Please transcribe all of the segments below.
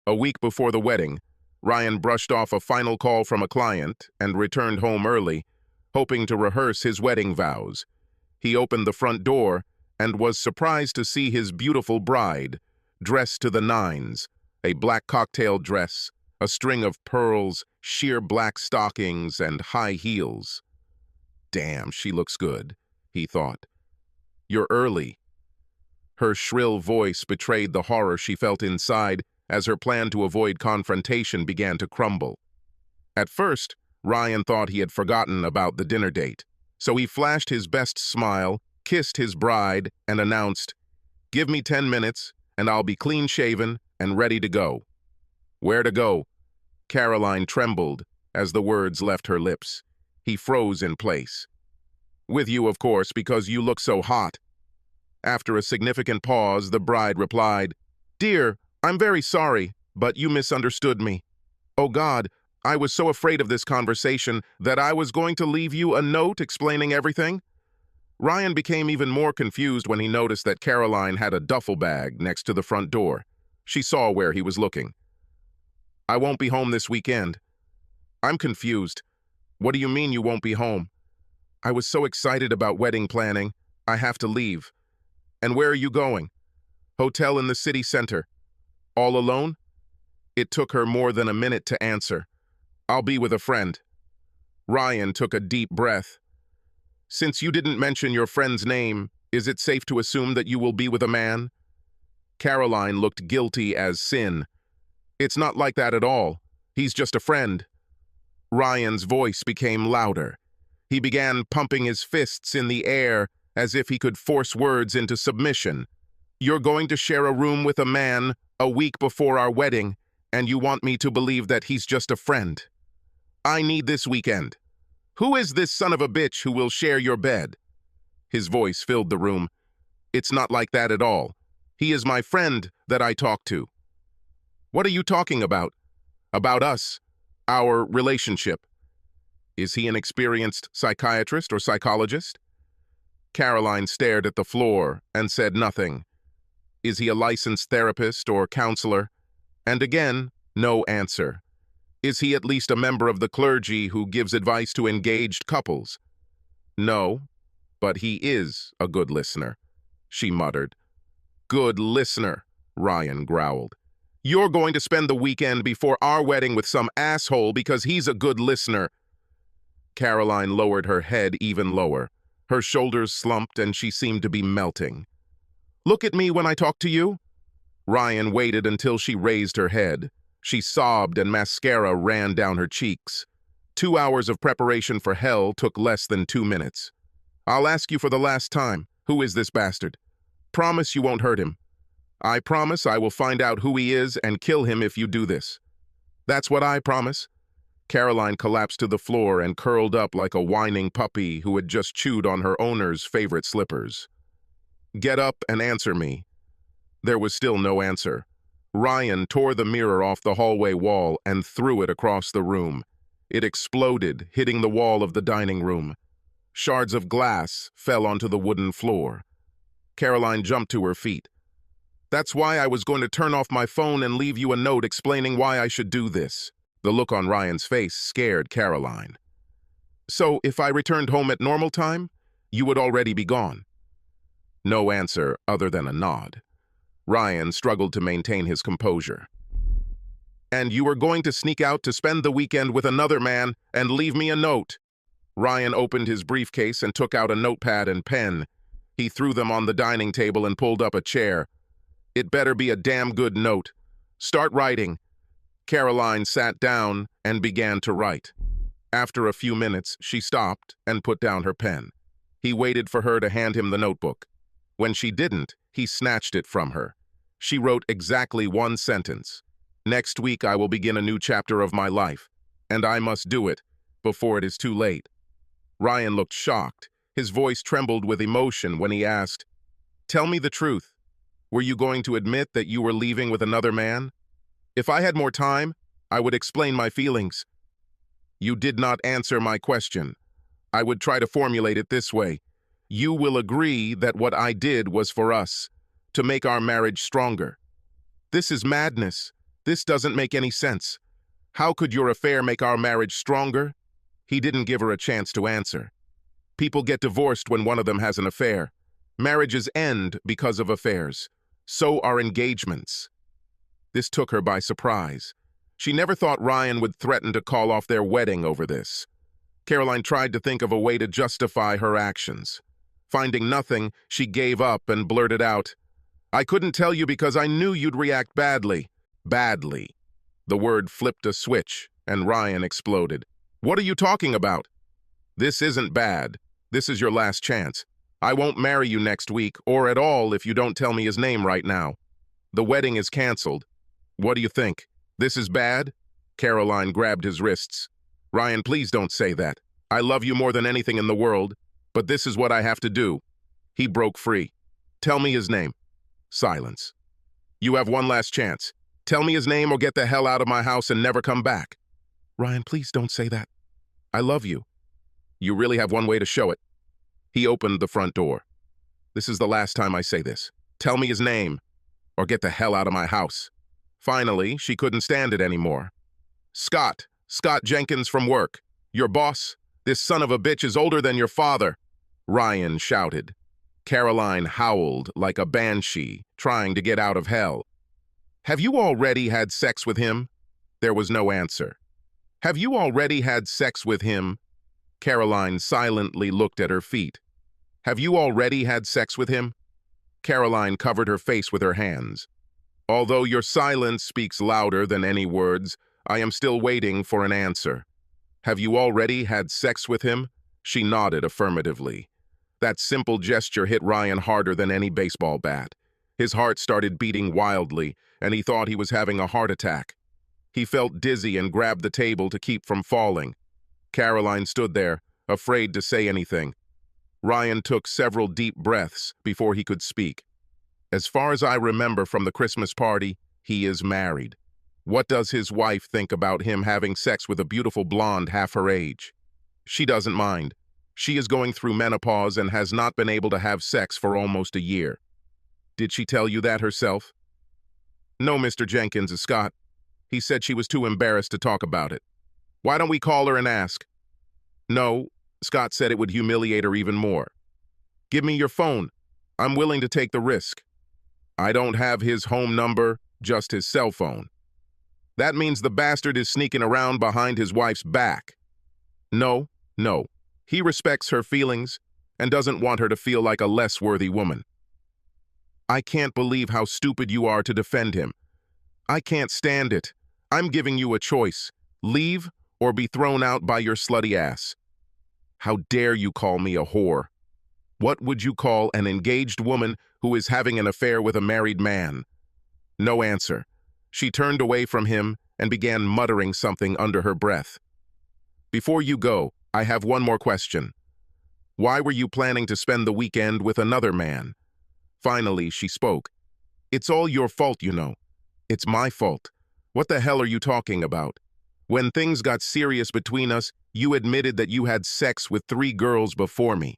A week before the wedding, Ryan brushed off a final call from a client and returned home early, hoping to rehearse his wedding vows. He opened the front door and was surprised to see his beautiful bride, dressed to the nines, a black cocktail dress, a string of pearls, sheer black stockings, and high heels. "Damn, she looks good," he thought. "You're early." Her shrill voice betrayed the horror she felt inside as her plan to avoid confrontation began to crumble. At first, Ryan thought he had forgotten about the dinner date, so he flashed his best smile, kissed his bride, and announced, "Give me 10 minutes, and I'll be clean-shaven and ready to go." "Where to go?" Caroline trembled as the words left her lips. He froze in place. "With you, of course, because you look so hot." After a significant pause, the bride replied, "Dear, I'm very sorry, but you misunderstood me. Oh God, I was so afraid of this conversation that I was going to leave you a note explaining everything." Ryan became even more confused when he noticed that Caroline had a duffel bag next to the front door. She saw where he was looking. "I won't be home this weekend." "I'm confused. What do you mean you won't be home?" "I was so excited about wedding planning. I have to leave." "And where are you going?" "Hotel in the city center." "All alone?" It took her more than a minute to answer. "I'll be with a friend." Ryan took a deep breath. "Since you didn't mention your friend's name, is it safe to assume that you will be with a man?" Caroline looked guilty as sin. "It's not like that at all. He's just a friend." Ryan's voice became louder. He began pumping his fists in the air as if he could force words into submission. "You're going to share a room with a man a week before our wedding, and you want me to believe that he's just a friend. I need this weekend. Who is this son of a bitch who will share your bed?" His voice filled the room. "It's not like that at all. He is my friend that I talk to." "What are you talking about?" "About us. Our relationship." "Is he an experienced psychiatrist or psychologist?" Caroline stared at the floor and said nothing. "Is he a licensed therapist or counselor?" And again, no answer. "Is he at least a member of the clergy who gives advice to engaged couples?" "No, but he is a good listener," she muttered. "Good listener," Ryan growled. "You're going to spend the weekend before our wedding with some asshole because he's a good listener." Caroline lowered her head even lower. Her shoulders slumped and she seemed to be melting. "Look at me when I talk to you." Ryan waited until she raised her head. She sobbed and mascara ran down her cheeks. 2 hours of preparation for hell took less than 2 minutes. "I'll ask you for the last time, who is this bastard? Promise you won't hurt him." "I promise I will find out who he is and kill him if you do this." "That's what I promise." Caroline collapsed to the floor and curled up like a whining puppy who had just chewed on her owner's favorite slippers. "Get up and answer me." There was still no answer. Ryan tore the mirror off the hallway wall and threw it across the room. It exploded, hitting the wall of the dining room. Shards of glass fell onto the wooden floor. Caroline jumped to her feet. "That's why I was going to turn off my phone and leave you a note explaining why I should do this." The look on Ryan's face scared Caroline. "So if I returned home at normal time, you would already be gone?" No answer other than a nod. Ryan struggled to maintain his composure. "And you were going to sneak out to spend the weekend with another man and leave me a note?" Ryan opened his briefcase and took out a notepad and pen. He threw them on the dining table and pulled up a chair. "It better be a damn good note. Start writing." Caroline sat down and began to write. After a few minutes, she stopped and put down her pen. He waited for her to hand him the notebook. When she didn't, he snatched it from her. She wrote exactly one sentence. "Next week I will begin a new chapter of my life, and I must do it before it is too late." Ryan looked shocked. His voice trembled with emotion when he asked, "Tell me the truth. Were you going to admit that you were leaving with another man?" "If I had more time, I would explain my feelings." "You did not answer my question. I would try to formulate it this way. You will agree that what I did was for us, to make our marriage stronger." "This is madness. This doesn't make any sense. How could your affair make our marriage stronger? He didn't give her a chance to answer. People get divorced when one of them has an affair. Marriages end because of affairs. So are engagements. This took her by surprise. She never thought Ryan would threaten to call off their wedding over this. Caroline tried to think of a way to justify her actions. Finding nothing, she gave up and blurted out, "I couldn't tell you because I knew you'd react badly." Badly. The word flipped a switch, and Ryan exploded. "What are you talking about?" "This isn't bad. This is your last chance. I won't marry you next week, or at all if you don't tell me his name right now. The wedding is canceled. What do you think? This is bad?" Caroline grabbed his wrists. "Ryan, please don't say that. I love you more than anything in the world, but this is what I have to do." He broke free. "Tell me his name." Silence. "You have one last chance. Tell me his name or get the hell out of my house and never come back." "Ryan, please don't say that. I love you." "You really have one way to show it." He opened the front door. "This is the last time I say this. Tell me his name or get the hell out of my house." Finally, she couldn't stand it anymore. Scott Jenkins from work. Your boss? This son of a bitch is older than your father," Ryan shouted. Caroline howled like a banshee, trying to get out of hell. "Have you already had sex with him?" There was no answer. "Have you already had sex with him?" Caroline silently looked at her feet. "Have you already had sex with him?" Caroline covered her face with her hands. "Although your silence speaks louder than any words, I am still waiting for an answer. Have you already had sex with him?" She nodded affirmatively. That simple gesture hit Ryan harder than any baseball bat. His heart started beating wildly, and he thought he was having a heart attack. He felt dizzy and grabbed the table to keep from falling. Caroline stood there, afraid to say anything. Ryan took several deep breaths before he could speak. "As far as I remember from the Christmas party, he is married. What does his wife think about him having sex with a beautiful blonde half her age?" "She doesn't mind. She is going through menopause and has not been able to have sex for almost a year." "Did she tell you that herself?" "No, Mr. Jenkins is Scott. He said she was too embarrassed to talk about it." "Why don't we call her and ask?" "No, Scott said it would humiliate her even more." "Give me your phone. I'm willing to take the risk." "I don't have his home number, just his cell phone." "That means the bastard is sneaking around behind his wife's back." No. He respects her feelings and doesn't want her to feel like a less worthy woman." "I can't believe how stupid you are to defend him. I can't stand it. I'm giving you a choice. Leave or be thrown out by your slutty ass." "How dare you call me a whore? What would you call an engaged woman who is having an affair with a married man?" No answer. She turned away from him and began muttering something under her breath. "Before you go, I have one more question. Why were you planning to spend the weekend with another man?" Finally, she spoke. "It's all your fault, you know." "It's my fault. What the hell are you talking about? When things got serious between us, you admitted that you had sex with 3 girls before me.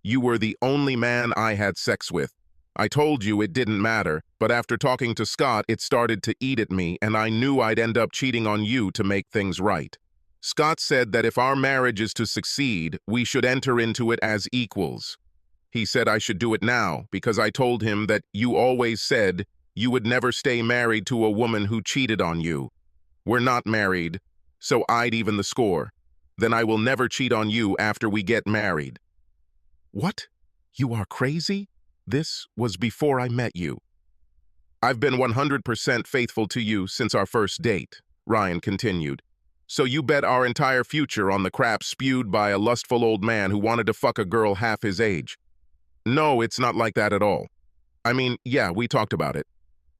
You were the only man I had sex with. I told you it didn't matter, but after talking to Scott, it started to eat at me, and I knew I'd end up cheating on you to make things right. Scott said that if our marriage is to succeed, we should enter into it as equals. He said I should do it now because I told him that you always said you would never stay married to a woman who cheated on you. We're not married, so I'd even the score. Then I will never cheat on you after we get married." "What? You are crazy? This was before I met you." "I've been 100% faithful to you since our first date," Ryan continued. "So you bet our entire future on the crap spewed by a lustful old man who wanted to fuck a girl half his age." "No, it's not like that at all. I mean, yeah, we talked about it.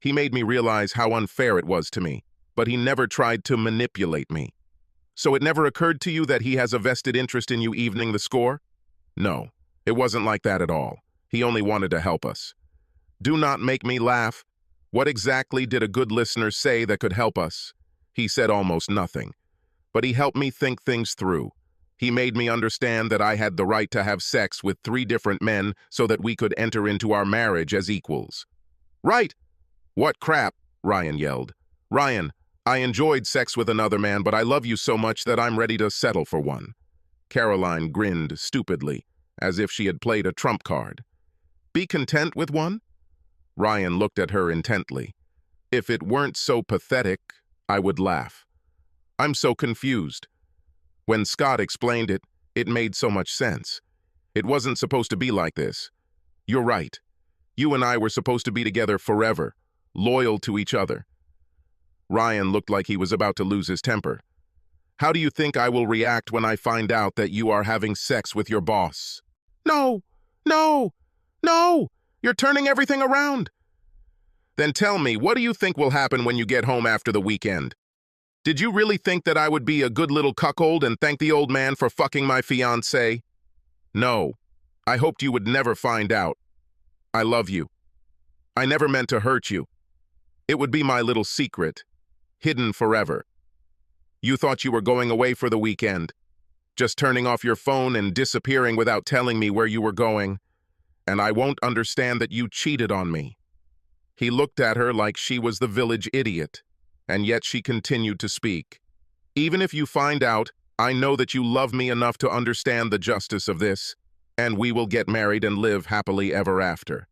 He made me realize how unfair it was to me, but he never tried to manipulate me." "So it never occurred to you that he has a vested interest in you evening the score?" "No, it wasn't like that at all. He only wanted to help us." "Do not make me laugh. What exactly did a good listener say that could help us?" "He said almost nothing. But he helped me think things through. He made me understand that I had the right to have sex with 3 different men so that we could enter into our marriage as equals." "Right!" "What crap?" Ryan yelled. Ryan, I enjoyed sex with another man, but I love you so much that I'm ready to settle for one. Caroline grinned stupidly, as if she had played a trump card. Be content with one? Ryan looked at her intently. If it weren't so pathetic, I would laugh. I'm so confused. When Scott explained it, it made so much sense. It wasn't supposed to be like this. You're right. You and I were supposed to be together forever, loyal to each other. Ryan looked like he was about to lose his temper. How do you think I will react when I find out that you are having sex with your boss? No, no, no! You're turning everything around. Then tell me, what do you think will happen when you get home after the weekend? Did you really think that I would be a good little cuckold and thank the old man for fucking my fiancée? No, I hoped you would never find out. I love you. I never meant to hurt you. It would be my little secret, hidden forever. You thought you were going away for the weekend, just turning off your phone and disappearing without telling me where you were going, and I won't understand that you cheated on me. He looked at her like she was the village idiot, and yet she continued to speak. Even if you find out, I know that you love me enough to understand the justice of this, and we will get married and live happily ever after.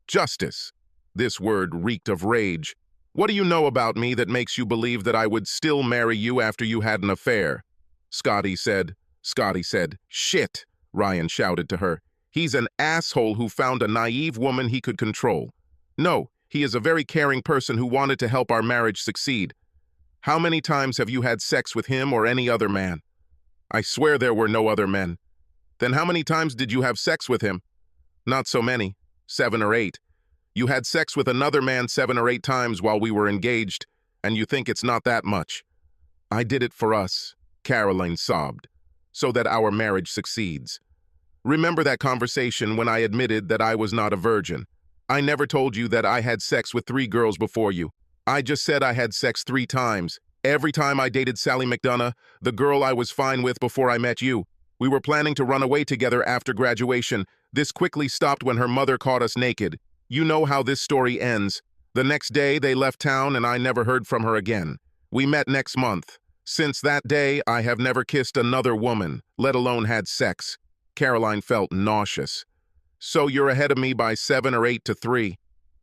Justice. This word reeked of rage. What do you know about me that makes you believe that I would still marry you after you had an affair? Scotty said. Shit, Ryan shouted to her. He's an asshole who found a naive woman he could control. No, he is a very caring person who wanted to help our marriage succeed. How many times have you had sex with him or any other man? I swear there were no other men. Then how many times did you have sex with him? Not so many, 7 or 8. You had sex with another man 7 or 8 times while we were engaged, and you think it's not that much. I did it for us, Caroline sobbed, so that our marriage succeeds. Remember that conversation when I admitted that I was not a virgin. I never told you that I had sex with 3 girls before you. I just said I had sex 3 times. Every time I dated Sally McDonough, the girl I was fine with before I met you. We were planning to run away together after graduation. This quickly stopped when her mother caught us naked. You know how this story ends. The next day, they left town and I never heard from her again. We met next month. Since that day, I have never kissed another woman, let alone had sex. Caroline felt nauseous. So you're ahead of me by 7 or 8 to 3.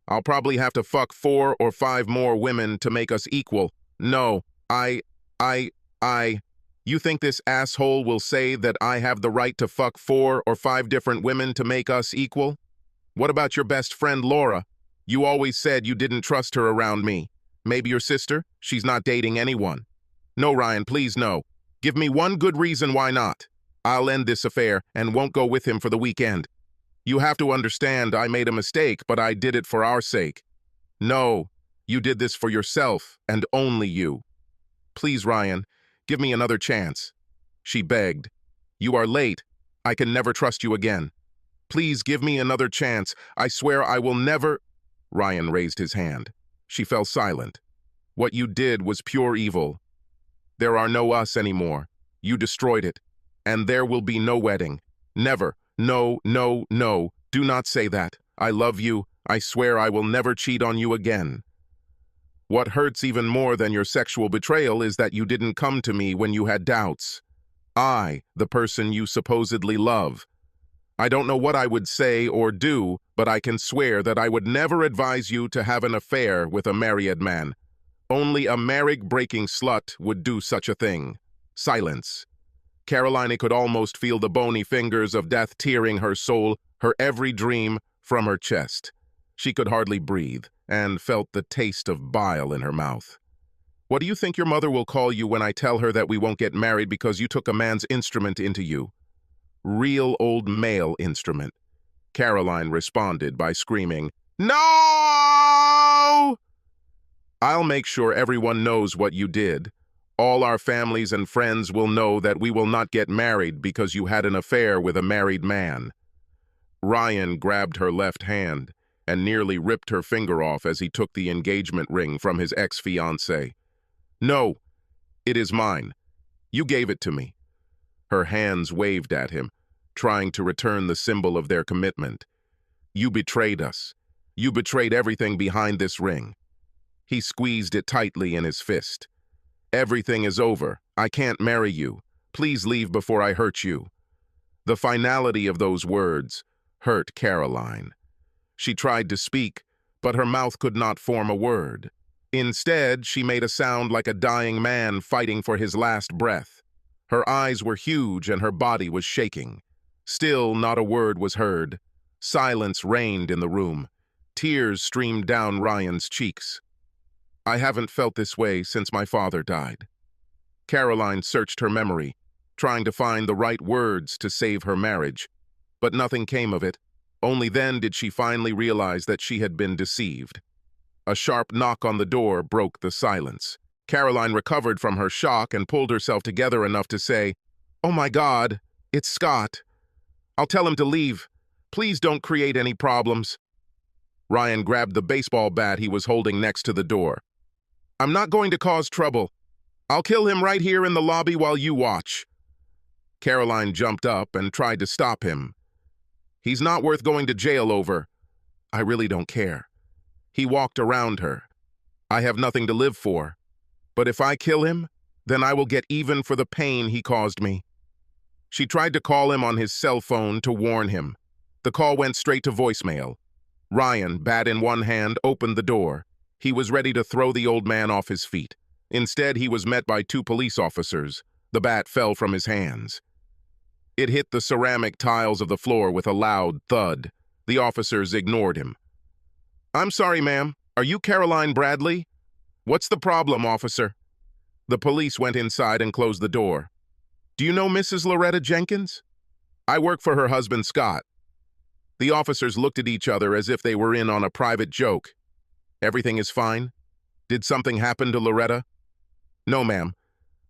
I'll probably have to fuck 4 or 5 more women to make us equal. No, You think this asshole will say that I have the right to fuck 4 or 5 different women to make us equal? What about your best friend, Laura? You always said you didn't trust her around me. Maybe your sister? She's not dating anyone. No, Ryan, please no. Give me one good reason why not. I'll end this affair and won't go with him for the weekend. You have to understand I made a mistake, but I did it for our sake. No, you did this for yourself and only you. Please, Ryan, give me another chance. She begged. You are late. I can never trust you again. Please give me another chance. I swear I will never... Ryan raised his hand. She fell silent. What you did was pure evil. There are no us anymore. You destroyed it. And there will be no wedding. Never. No, no, no. Do not say that. I love you. I swear I will never cheat on you again. What hurts even more than your sexual betrayal is that you didn't come to me when you had doubts. I, the person you supposedly love. I don't know what I would say or do, but I can swear that I would never advise you to have an affair with a married man. Only a marriage-breaking slut would do such a thing. Silence. Caroline could almost feel the bony fingers of death tearing her soul, her every dream, from her chest. She could hardly breathe, and felt the taste of bile in her mouth. What do you think your mother will call you when I tell her that we won't get married because you took a man's instrument into you? Real old male instrument. Caroline responded by screaming, No! I'll make sure everyone knows what you did. All our families and friends will know that we will not get married because you had an affair with a married man. Ryan grabbed her left hand and nearly ripped her finger off as he took the engagement ring from his ex-fiancée. No, it is mine. You gave it to me. Her hands waved at him, trying to return the symbol of their commitment. You betrayed us. You betrayed everything behind this ring. He squeezed it tightly in his fist. "Everything is over. I can't marry you. Please leave before I hurt you." The finality of those words hurt Caroline. She tried to speak, but her mouth could not form a word. Instead, she made a sound like a dying man fighting for his last breath. Her eyes were huge and her body was shaking. Still, not a word was heard. Silence reigned in the room. Tears streamed down Ryan's cheeks. "I haven't felt this way since my father died." Caroline searched her memory, trying to find the right words to save her marriage, but nothing came of it. Only then did she finally realize that she had been deceived. A sharp knock on the door broke the silence. Caroline recovered from her shock and pulled herself together enough to say, "Oh my God, it's Scott. I'll tell him to leave. Please don't create any problems." Ryan grabbed the baseball bat he was holding next to the door. "I'm not going to cause trouble. I'll kill him right here in the lobby while you watch." Caroline jumped up and tried to stop him. "He's not worth going to jail over. I really don't care." He walked around her. "I have nothing to live for. But if I kill him, then I will get even for the pain he caused me." She tried to call him on his cell phone to warn him. The call went straight to voicemail. Ryan, bat in one hand, opened the door. He was ready to throw the old man off his feet. Instead, he was met by 2 police officers. The bat fell from his hands. It hit the ceramic tiles of the floor with a loud thud. The officers ignored him. "I'm sorry, ma'am. Are you Caroline Bradley?" "What's the problem, officer?" The police went inside and closed the door. "Do you know Mrs. Loretta Jenkins?" "I work for her husband, Scott." The officers looked at each other as if they were in on a private joke. "Everything is fine? Did something happen to Loretta?" "No, ma'am.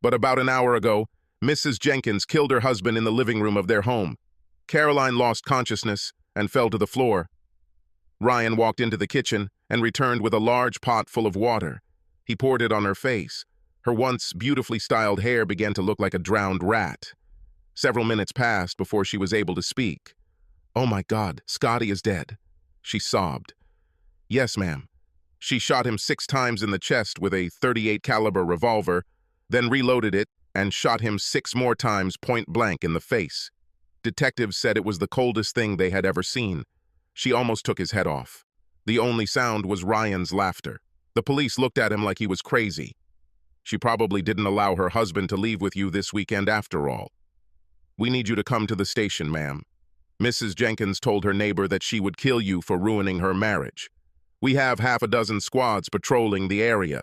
But about an hour ago, Mrs. Jenkins killed her husband in the living room of their home. Caroline lost consciousness and fell to the floor." Ryan walked into the kitchen and returned with a large pot full of water. He poured it on her face. Her once beautifully styled hair began to look like a drowned rat. Several minutes passed before she was able to speak. "Oh my God, Scotty is dead," she sobbed. "Yes, ma'am. She shot him 6 times in the chest with a .38 caliber revolver, then reloaded it and shot him 6 more times point blank in the face. Detectives said it was the coldest thing they had ever seen. She almost took his head off. The only sound was Ryan's laughter. The police looked at him like he was crazy. She probably didn't allow her husband to leave with you this weekend after all. We need you to come to the station, ma'am. Mrs. Jenkins told her neighbor that she would kill you for ruining her marriage. We have half a dozen squads patrolling the area,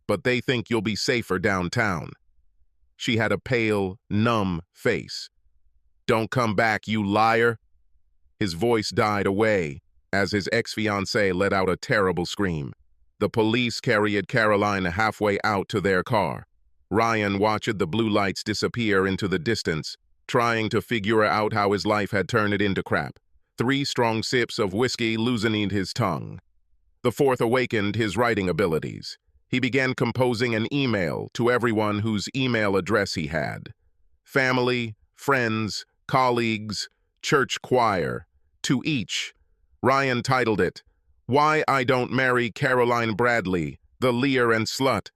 but they think you'll be safer downtown." She had a pale, numb face. "Don't come back, you liar." His voice died away as his ex-fiancée let out a terrible scream. The police carried Caroline halfway out to their car. Ryan watched the blue lights disappear into the distance, trying to figure out how his life had turned it into crap. 3 strong sips of whiskey loosened his tongue. The 4th awakened his writing abilities. He began composing an email to everyone whose email address he had. Family, friends, colleagues, church choir. To each, Ryan titled it, "Why I Don't Marry Caroline Bradley, the Liar and Slut."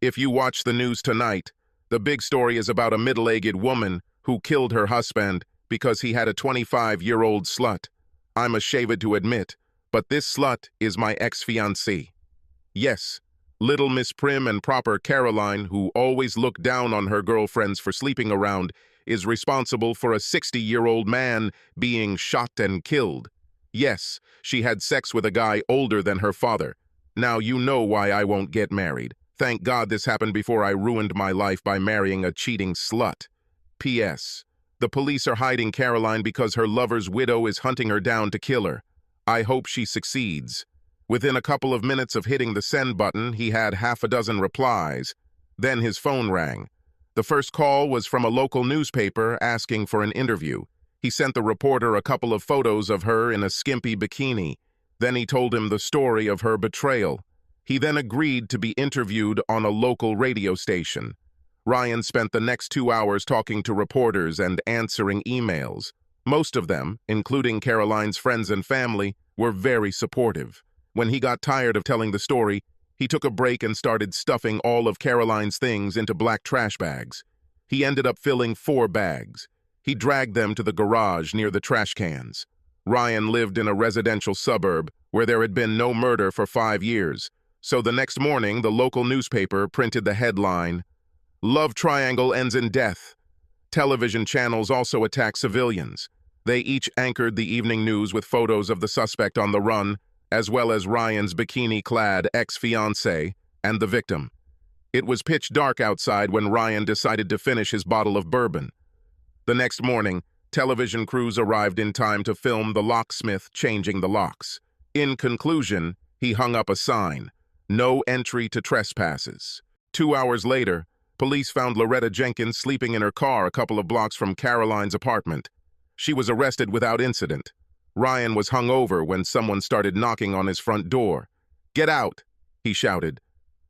If you watch the news tonight, the big story is about a middle-aged woman who killed her husband because he had a 25-year-old slut. I'm ashamed to admit, but this slut is my ex-fiancée. Yes, little Miss Prim and proper Caroline, who always looked down on her girlfriends for sleeping around, is responsible for a 60-year-old man being shot and killed. Yes, she had sex with a guy older than her father. Now you know why I won't get married. Thank God this happened before I ruined my life by marrying a cheating slut. P.S. The police are hiding Caroline because her lover's widow is hunting her down to kill her. I hope she succeeds. Within a couple of minutes of hitting the send button, he had half a dozen replies. Then his phone rang. The first call was from a local newspaper asking for an interview. He sent the reporter a couple of photos of her in a skimpy bikini. Then he told him the story of her betrayal. He then agreed to be interviewed on a local radio station. Ryan spent the next 2 hours talking to reporters and answering emails. Most of them, including Caroline's friends and family, were very supportive. When he got tired of telling the story, He took a break and started stuffing all of Caroline's things into black trash bags. He ended up filling 4 bags. He dragged them to the garage near the trash cans. Ryan lived in a residential suburb where there had been no murder for 5 years, so the next morning the local newspaper printed the headline, "Love Triangle Ends in Death." Television channels also attacked civilians. They each anchored the evening news with photos of the suspect on the run, as well as Ryan's bikini-clad ex-fiancée and the victim. It was pitch dark outside when Ryan decided to finish his bottle of bourbon. The next morning, television crews arrived in time to film the locksmith changing the locks. In conclusion, he hung up a sign, "No entry to trespasses." 2 hours later, police found Loretta Jenkins sleeping in her car a couple of blocks from Caroline's apartment. She was arrested without incident. Ryan was hungover when someone started knocking on his front door. "Get out," he shouted.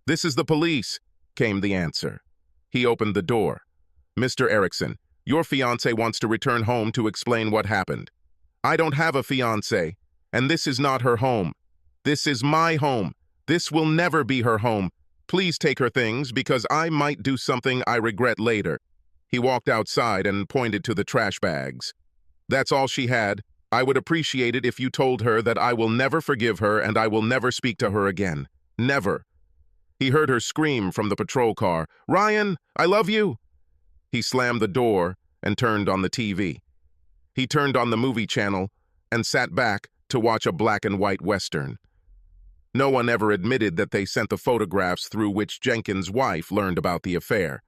"This is the police," came the answer. He opened the door. "Mr. Erickson, your fiancé wants to return home to explain what happened." "I don't have a fiancé, and this is not her home. This is my home. This will never be her home. Please take her things because I might do something I regret later." He walked outside and pointed to the trash bags. "That's all she had. I would appreciate it if you told her that I will never forgive her and I will never speak to her again. Never." He heard her scream from the patrol car, "Ryan, I love you." He slammed the door and turned on the TV. He turned on the movie channel and sat back to watch a black and white Western. No one ever admitted that they sent the photographs through which Jenkins' wife learned about the affair.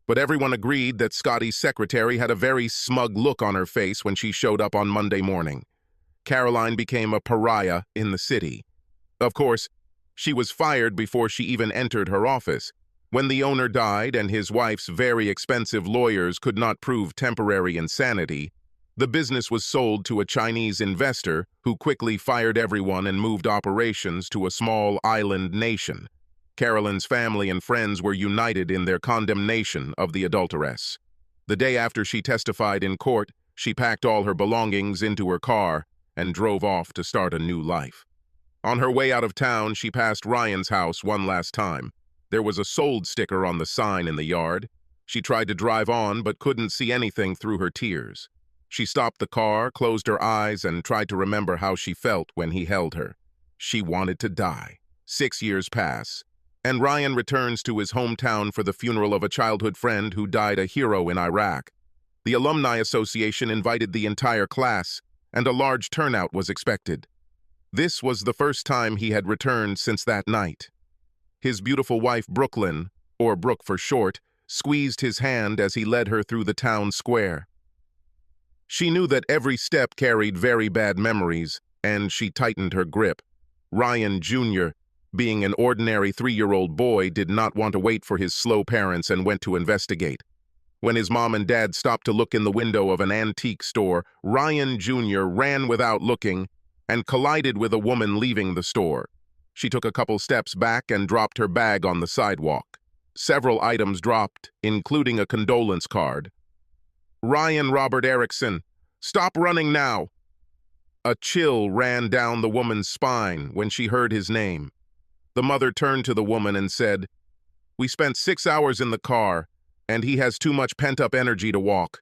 But everyone agreed that Scotty's secretary had a very smug look on her face when she showed up on Monday morning. Caroline became a pariah in the city. Of course, she was fired before she even entered her office. When the owner died and his wife's very expensive lawyers could not prove temporary insanity, the business was sold to a Chinese investor who quickly fired everyone and moved operations to a small island nation. Caroline's family and friends were united in their condemnation of the adulteress. The day after she testified in court, she packed all her belongings into her car and drove off to start a new life. On her way out of town, she passed Ryan's house one last time. There was a sold sticker on the sign in the yard. She tried to drive on but couldn't see anything through her tears. She stopped the car, closed her eyes, and tried to remember how she felt when he held her. She wanted to die. 6 years pass, and Ryan returns to his hometown for the funeral of a childhood friend who died a hero in Iraq. The Alumni Association invited the entire class, and a large turnout was expected. This was the first time he had returned since that night. His beautiful wife, Brooklyn, or Brooke for short, squeezed his hand as he led her through the town square. She knew that every step carried very bad memories, and she tightened her grip. Ryan Jr., being an ordinary 3-year-old boy, did not want to wait for his slow parents and went to investigate. When his mom and dad stopped to look in the window of an antique store, Ryan Jr. ran without looking and collided with a woman leaving the store. She took a couple steps back and dropped her bag on the sidewalk. Several items dropped, including a condolence card. "Ryan Robert Erickson, stop running now!" A chill ran down the woman's spine when she heard his name. The mother turned to the woman and said, "We spent 6 hours in the car, and he has too much pent-up energy to walk."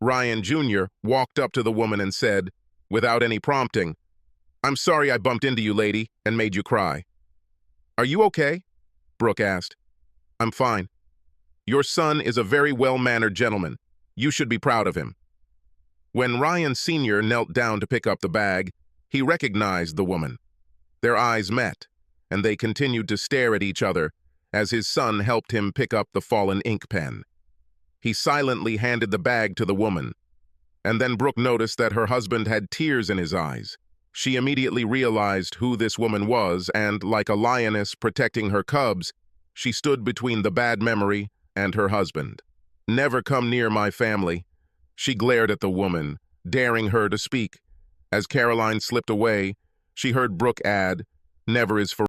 Ryan Jr. walked up to the woman and said, without any prompting, "I'm sorry I bumped into you, lady, and made you cry." "Are you okay?" Brooke asked. "I'm fine. Your son is a very well-mannered gentleman. You should be proud of him." When Ryan Sr. knelt down to pick up the bag, he recognized the woman. Their eyes met, and they continued to stare at each other as his son helped him pick up the fallen ink pen. He silently handed the bag to the woman, and then Brooke noticed that her husband had tears in his eyes. She immediately realized who this woman was, and like a lioness protecting her cubs, she stood between the bad memory and her husband. "Never come near my family," she glared at the woman, daring her to speak. As Caroline slipped away, she heard Brooke add, "Never is for